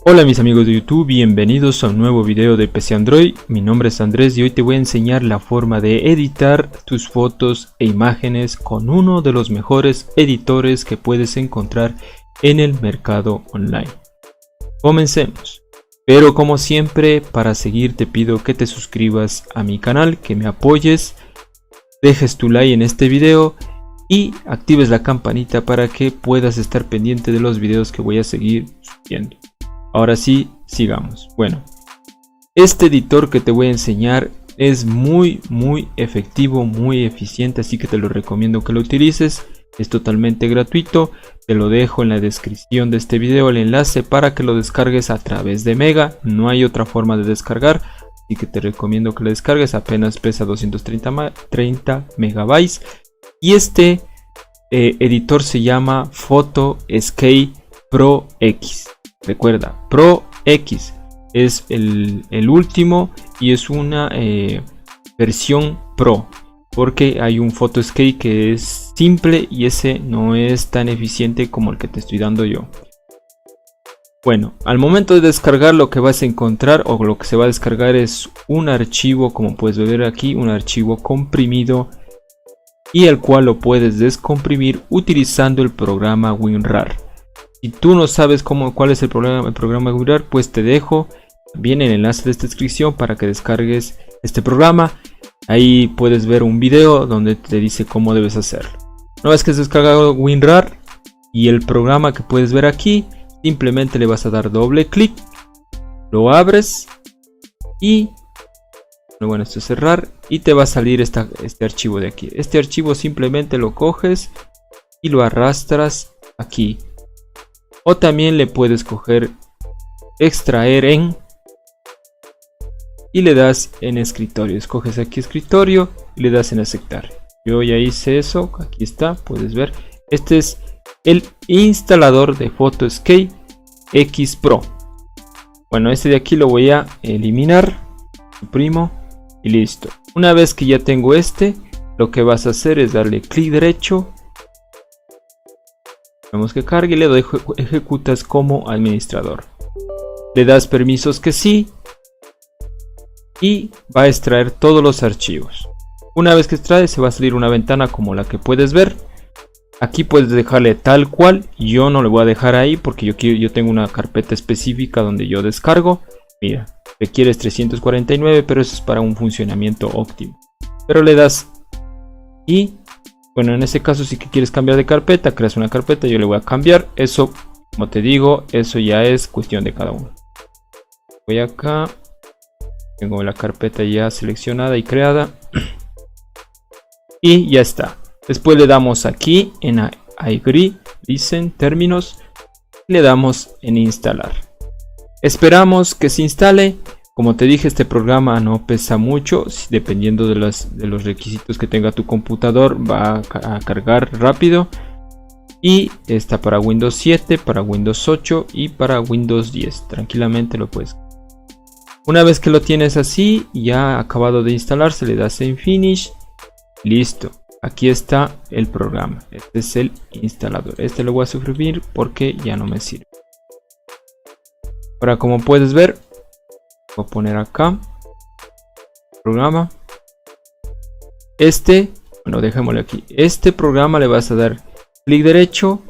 Hola mis amigos de YouTube, bienvenidos a un nuevo video de PC Android. Mi nombre es Andrés y hoy te voy a enseñar la forma de editar tus fotos e imágenes con uno de los mejores editores que puedes encontrar en el mercado online. Comencemos. Pero como siempre, para seguir te pido que te suscribas a mi canal, que me apoyes, dejes tu like en este video y actives la campanita para que puedas estar pendiente de los videos que voy a seguir subiendo. Ahora sí, sigamos. Bueno, este editor que te voy a enseñar es muy efectivo, muy eficiente, así que te lo recomiendo que lo utilices. Es totalmente gratuito. Te lo dejo en la descripción de este video el enlace para que lo descargues a través de Mega. No hay otra forma de descargar, así que te recomiendo que lo descargues. Apenas pesa 230 megabytes. Y este editor se llama Photoscape Pro X. Recuerda, Pro X es el último y es una versión Pro, porque hay un Photoscape que es simple y ese no es tan eficiente como el que te estoy dando yo. Bueno, al momento de descargar lo que vas a encontrar o lo que se va a descargar es un archivo, como puedes ver aquí, un archivo comprimido y el cual lo puedes descomprimir utilizando el programa WinRAR. Si tú no sabes cuál es el programa WinRAR, pues te dejo también el enlace de esta descripción para que descargues este programa. Ahí puedes ver un video donde te dice cómo debes hacerlo. Una vez que has descargado WinRAR y el programa que puedes ver aquí, simplemente le vas a dar doble clic, lo abres y bueno, esto es cerrar y te va a salir este archivo de aquí. Este archivo simplemente lo coges y lo arrastras aquí. O también le puedes coger extraer en y le das en escritorio. Escoges aquí escritorio y le das en aceptar. Yo ya hice eso, aquí está, puedes ver. Este es el instalador de Photoscape X Pro. Bueno, este de aquí lo voy a eliminar, suprimo y listo. Una vez que ya tengo este, lo que vas a hacer es darle clic derecho. Vemos que cargue y le doy ejecutas como administrador. Le das permisos que sí y va a extraer todos los archivos. Una vez que extrae se va a salir una ventana como la que puedes ver. Aquí puedes dejarle tal cual. Yo no le voy a dejar ahí porque yo tengo una carpeta específica donde yo descargo. Mira, requieres 349, pero eso es para un funcionamiento óptimo. Pero le das y bueno, en este caso si quieres cambiar de carpeta, creas una carpeta, yo le voy a cambiar. Eso, como te digo, eso ya es cuestión de cada uno. Voy acá, tengo la carpeta ya seleccionada y creada. Y ya está. Después le damos aquí en Agree, Listen, Términos. Le damos en Instalar. Esperamos que se instale. Como te dije, este programa no pesa mucho, dependiendo de los requisitos que tenga tu computador, va a cargar rápido. Y está para Windows 7, para Windows 8 y para Windows 10. Tranquilamente lo puedes. Una vez que lo tienes así, ya acabado de instalarse, le das en Finish. Listo. Aquí está el programa. Este es el instalador. Este lo voy a suprimir porque ya no me sirve. Ahora, como puedes ver, voy a poner acá programa. Bueno, dejémoslo aquí. Este programa le vas a dar clic derecho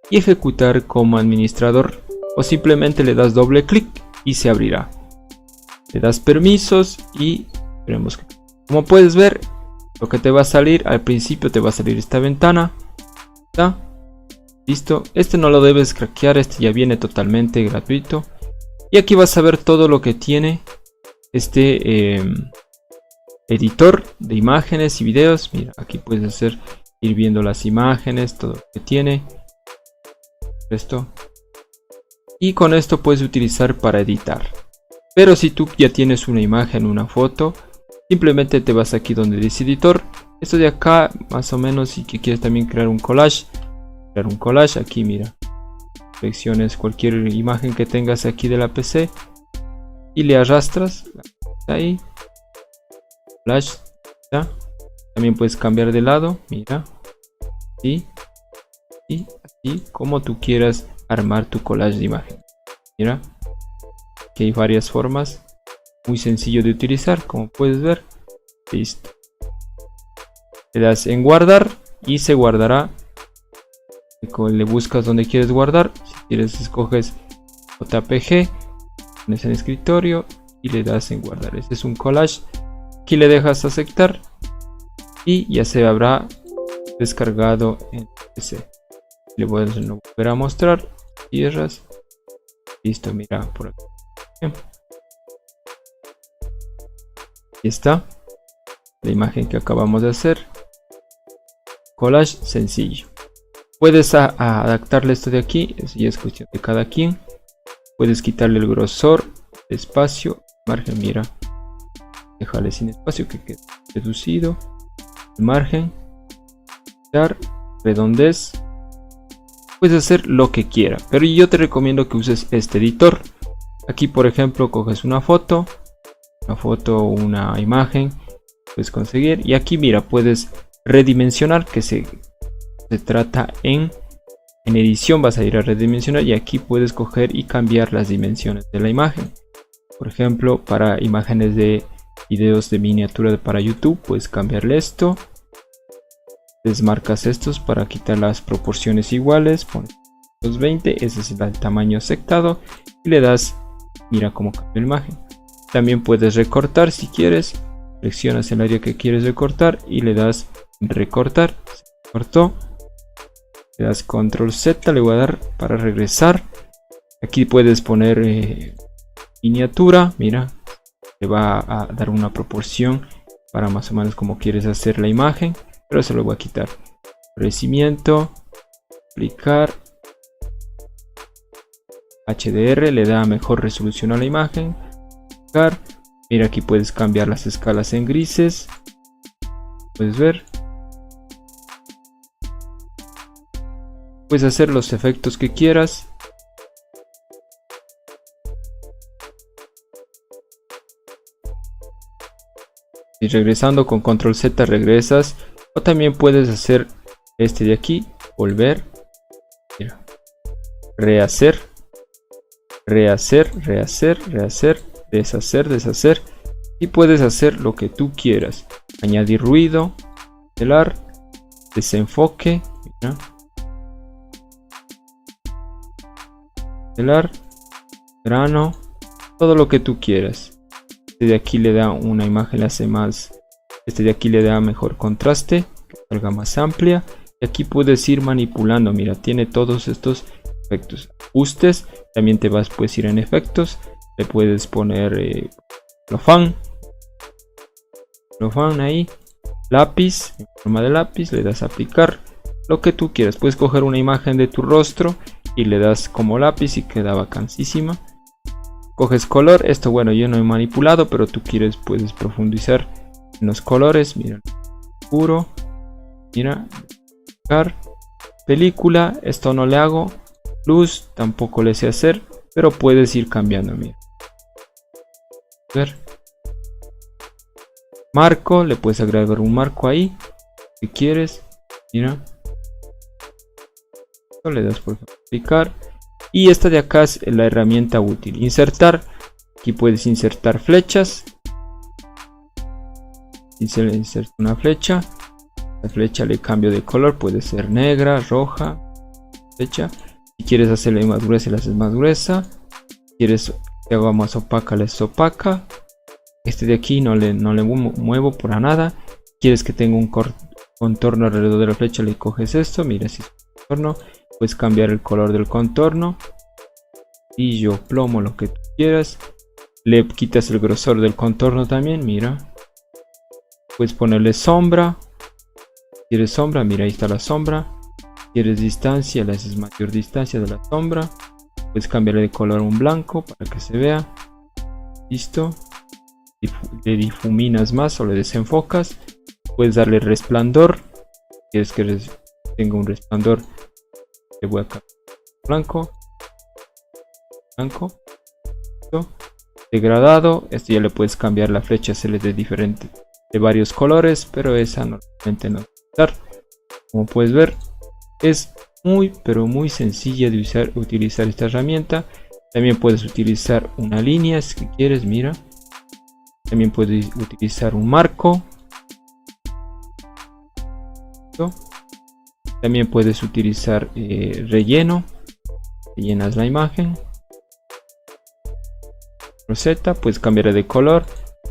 y ejecutar como administrador, o simplemente le das doble clic y se abrirá. Le das permisos y veremos que, como puedes ver, lo que te va a salir al principio, te va a salir esta ventana. ¿Está? Listo. Este no lo debes craquear, este ya viene totalmente gratuito. Y aquí vas a ver todo lo que tiene este editor de imágenes y videos. Mira, aquí puedes ir viendo las imágenes, todo lo que tiene. Esto. Y con esto puedes utilizar para editar. Pero si tú ya tienes una imagen, una foto, simplemente te vas aquí donde dice editor. Esto de acá, más o menos, si quieres también crear un collage. Aquí, mira. Selecciones cualquier imagen que tengas aquí de la PC y le arrastras ahí. Flash, ¿ya? También puedes cambiar de lado, mira, y así como tú quieras armar tu collage de imagen. Mira, Aquí hay varias formas, muy sencillo de utilizar, como puedes ver. Listo. Le das en guardar y se guardará. Le buscas donde quieres guardar. Si quieres escoges JPG, pones en escritorio y le das en guardar. Este es un collage. Aquí le dejas aceptar y ya se habrá descargado en PC. Le voy a volver a mostrar. Cierras. Listo, mira por aquí. Bien. Aquí está la imagen que acabamos de hacer. Collage sencillo. Puedes adaptarle esto de aquí, eso ya es cuestión de cada quien. Puedes quitarle el grosor, el espacio, margen, mira. Déjale sin espacio que quede reducido. El margen, dar, redondez. Puedes hacer lo que quieras, pero yo te recomiendo que uses este editor. Aquí por ejemplo coges una foto, una imagen, puedes conseguir, y aquí mira, puedes redimensionar, que se trata en edición, vas a ir a redimensionar y aquí puedes coger y cambiar las dimensiones de la imagen. Por ejemplo, para imágenes de videos de miniatura para YouTube, puedes cambiarle esto. Desmarcas estos para quitar las proporciones iguales, pones 220, ese es el tamaño aceptado y le das, mira cómo cambia la imagen. También puedes recortar si quieres, seleccionas el área que quieres recortar y le das recortar. Se cortó, le das control Z, le voy a dar para regresar. Aquí puedes poner miniatura, mira, le va a dar una proporción para más o menos como quieres hacer la imagen. Pero eso lo voy a quitar. Crecimiento, aplicar, HDR, le da mejor resolución a la imagen. Aplicar. Mira, aquí puedes cambiar las escalas en grises. Puedes ver. Puedes hacer los efectos que quieras. Y regresando con control Z regresas. O también puedes hacer este de aquí, volver, mira, rehacer, deshacer, y puedes hacer lo que tú quieras. Añadir ruido, cancelar, desenfoque, mira, cancelar, grano, todo lo que tú quieras. Este de aquí le da una imagen, le hace más. Este de aquí le da mejor contraste, que salga más amplia. Y aquí puedes ir manipulando, mira, tiene todos estos efectos. Ajustes, también puedes ir en efectos. Le puedes poner celofán ahí. Lápiz, en forma de lápiz, le das a aplicar. Lo que tú quieras, puedes coger una imagen de tu rostro y le das como lápiz y queda bacanísima. Coges color, esto bueno yo no he manipulado, pero tú quieres puedes profundizar en los colores, mira, oscuro, mira, película, esto no le hago, luz, tampoco le sé hacer, pero puedes ir cambiando, mira, ver, marco, le puedes agregar un marco ahí, si quieres, mira, le das por aplicar, y esta de acá es la herramienta útil, insertar, aquí puedes insertar flechas. Y se le inserta una flecha. La flecha le cambio de color, puede ser negra, roja, flecha. Si quieres hacerla más gruesa, la haces más gruesa. Si quieres que haga más opaca, la haces opaca. Este de aquí no le muevo para nada. Quieres que tenga un contorno alrededor de la flecha, le coges esto. Mira, si es un contorno, puedes cambiar el color del contorno. Y yo plomo, lo que tú quieras. Le quitas el grosor del contorno también, mira. Puedes ponerle sombra. ¿Quieres sombra? Mira, ahí está la sombra. ¿Quieres distancia? Le haces mayor distancia de la sombra. Puedes cambiarle de color a un blanco para que se vea. Listo. Le difuminas más o le desenfocas. Puedes darle resplandor. ¿Quieres que tenga un resplandor? Le voy a cambiar blanco. Blanco. Listo. Degradado. Esto ya le puedes cambiar la flecha, se le dé diferente. De varios colores, pero esa normalmente no usar. Como puedes ver, es muy pero muy sencilla de utilizar esta herramienta. También puedes utilizar una línea si quieres, mira. También puedes utilizar un marco. También puedes utilizar relleno. Rellenas la imagen. Roseta, puedes cambiar de color.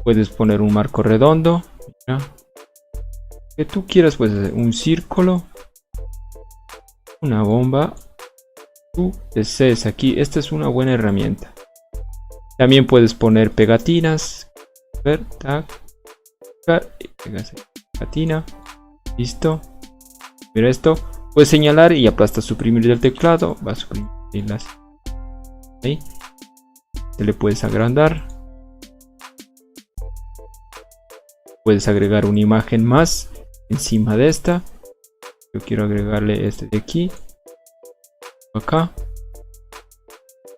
Puedes poner un marco redondo. Mira. Que tú quieras, puedes hacer un círculo. Una bomba. Tú desees aquí. Esta es una buena herramienta. También puedes poner pegatinas. Ver, tag, y pegas pegatina. Listo. Mira esto. Puedes señalar y aplastas suprimir del teclado. Va a suprimir las. Ahí. Te le puedes agrandar. Puedes agregar una imagen más encima de esta. Yo quiero agregarle este de aquí. Acá.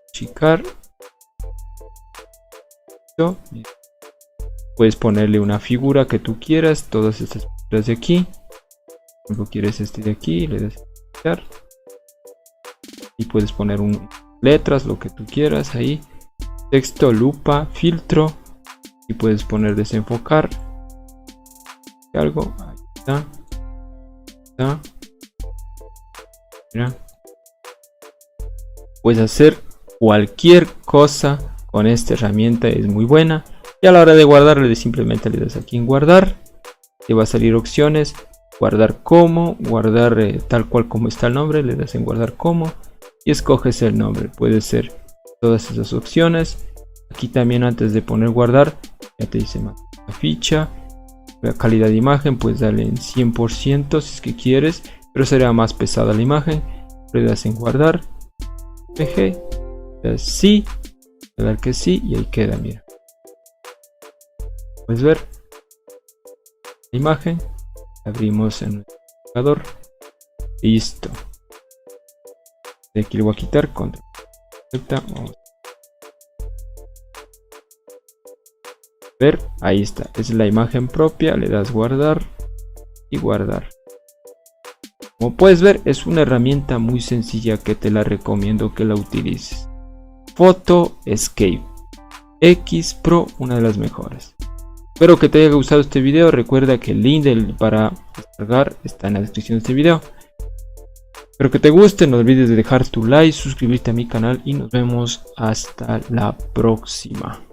Achicar. Listo. Puedes ponerle una figura que tú quieras. Todas estas figuras de aquí. Luego quieres este de aquí. Le das a quitar. Y puedes poner letras, lo que tú quieras ahí. Texto, lupa, filtro. Y puedes poner desenfocar. Algo. Ahí está. Está. Mira. Puedes hacer cualquier cosa con esta herramienta. Es muy buena. Y a la hora de guardarle simplemente le das aquí en guardar. Te va a salir opciones. Guardar como. Guardar tal cual como está el nombre. Le das en guardar como. Y escoges el nombre. Puede ser todas esas opciones. Aquí también antes de poner guardar. Ya te dice más la ficha. La calidad de imagen. Puedes darle en 100% si es que quieres. Pero será más pesada la imagen. Le das en guardar. PG. Le das sí. Le das que sí. Y ahí queda, mira. Puedes ver la imagen. Abrimos en el navegador. Listo. De aquí lo voy a quitar. Control. Vamos. Ver, ahí está. Es la imagen propia. Le das guardar y guardar. Como puedes ver, es una herramienta muy sencilla que te la recomiendo que la utilices. Photo Escape X Pro, una de las mejores. Espero que te haya gustado este video. Recuerda que el link para descargar está en la descripción de este video. Espero que te guste. No olvides de dejar tu like, suscribirte a mi canal y nos vemos hasta la próxima.